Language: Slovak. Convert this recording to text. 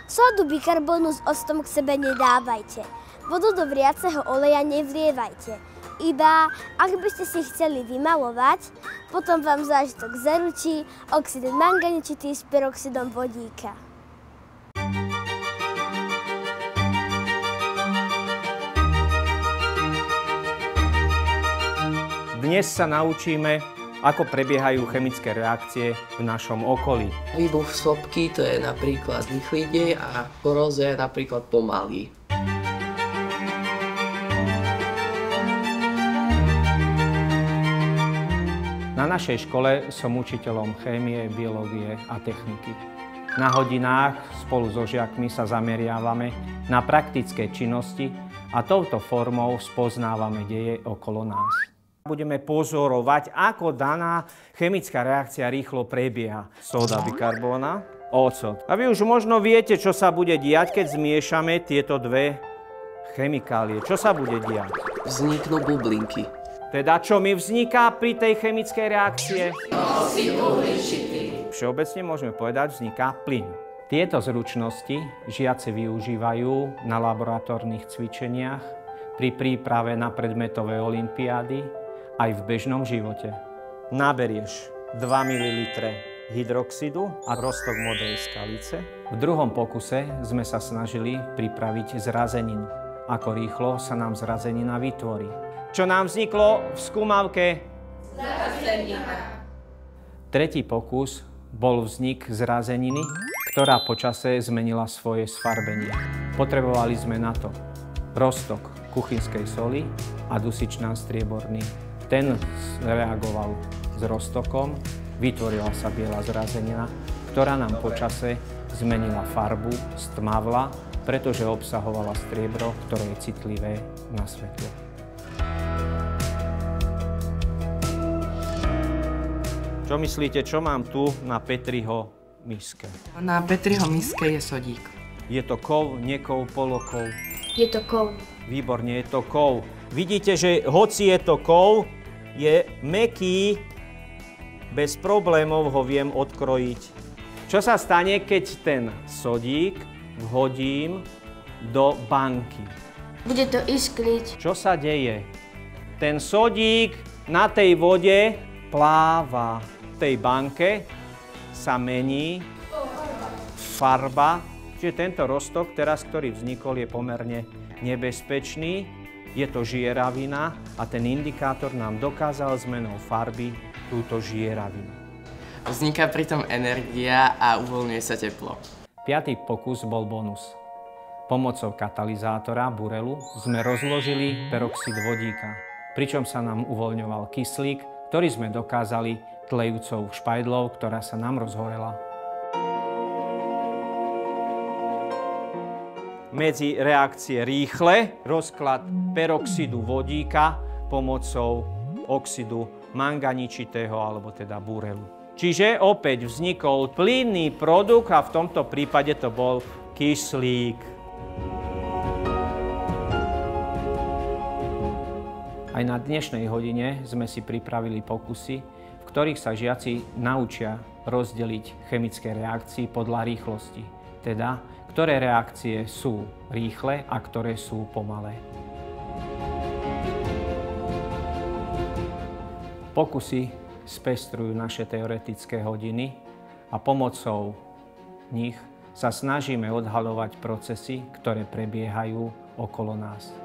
Sódu bikarbonu s octom k sebe nedávajte. Vodu do vriaceho oleja nevlievajte. Iba, ak by ste si chceli vymalovať, potom vám zážitok zaručí oxid manganičitý s peroxidom vodíka. Dnes sa naučíme, ako prebiehajú chemické reakcie v našom okolí. Výbuch sopky to je napríklad rýchly dej a korózia je napríklad pomalý. Na našej škole som učiteľom chémie, biológie a techniky. Na hodinách spolu so žiakmi sa zameriavame na praktické činnosti a touto formou spoznávame deje okolo nás. Budeme pozorovať, ako daná chemická reakcia rýchlo prebieha. Sóda bikarbóna, ocot. A vy už možno viete, čo sa bude diať, keď zmiešame tieto dve chemikálie. Čo sa bude diať? Vzniknú bublinky. Teda čo mi vzniká pri tej chemickej reakcie? Oxid uhličitý. Všeobecne môžeme povedať, vzniká plyn. Tieto zručnosti žiaci využívajú na laboratórnych cvičeniach, pri príprave na predmetové olympiády, aj v bežnom živote. Naberieš 2 ml hydroxidu a roztok modrej skalice. V druhom pokuse sme sa snažili pripraviť zrazeninu. Ako rýchlo sa nám zrazenina vytvorí. Čo nám vzniklo v skúmavke? Zrazenina. Tretí pokus bol vznik zrazeniny, ktorá počase zmenila svoje sfarbenie. Potrebovali sme na to roztok kuchynskej soli a dusičnán strieborný. Ten reagoval s roztokom, vytvorila sa biela zrazenina, ktorá nám počase zmenila farbu, stmavla, pretože obsahovala striebro, ktoré je citlivé na svetlo. Čo myslíte, čo mám tu na Petriho miske? Na Petriho miske je sodík. Je to kov, nekov, polokov? Je to kov. Výborne, je to kov. Vidíte, že hoci je to kov, je mäkký, bez problémov ho viem odkrojiť. Čo sa stane, keď ten sodík vhodím do banky? Bude to iskriť. Čo sa deje? Ten sodík na tej vode pláva. V tej banke sa mení farba. Čiže tento roztok, teraz, ktorý vznikol, je pomerne nebezpečný. Je to žieravina a ten indikátor nám dokázal zmenou farby túto žieravinu. Vzniká pritom energia a uvoľňuje sa teplo. Piatý pokus bol bonus. Pomocou katalizátora burelu sme rozložili peroxid vodíka, pričom sa nám uvoľňoval kyslík, ktorý sme dokázali tlejúcou špajdlou, ktorá sa nám rozhorela. Medzi reakcie rýchle rozklad peroxidu vodíka pomocou oxidu manganičitého alebo teda burelu. Čiže opäť vznikol plynný produkt a v tomto prípade to bol kyslík. Aj na dnešnej hodine sme si pripravili pokusy, v ktorých sa žiaci naučia rozdeliť chemické reakcie podľa rýchlosti. Teda, ktoré reakcie sú rýchle a ktoré sú pomalé. Pokusy spestrujú naše teoretické hodiny a pomocou nich sa snažíme odhaľovať procesy, ktoré prebiehajú okolo nás.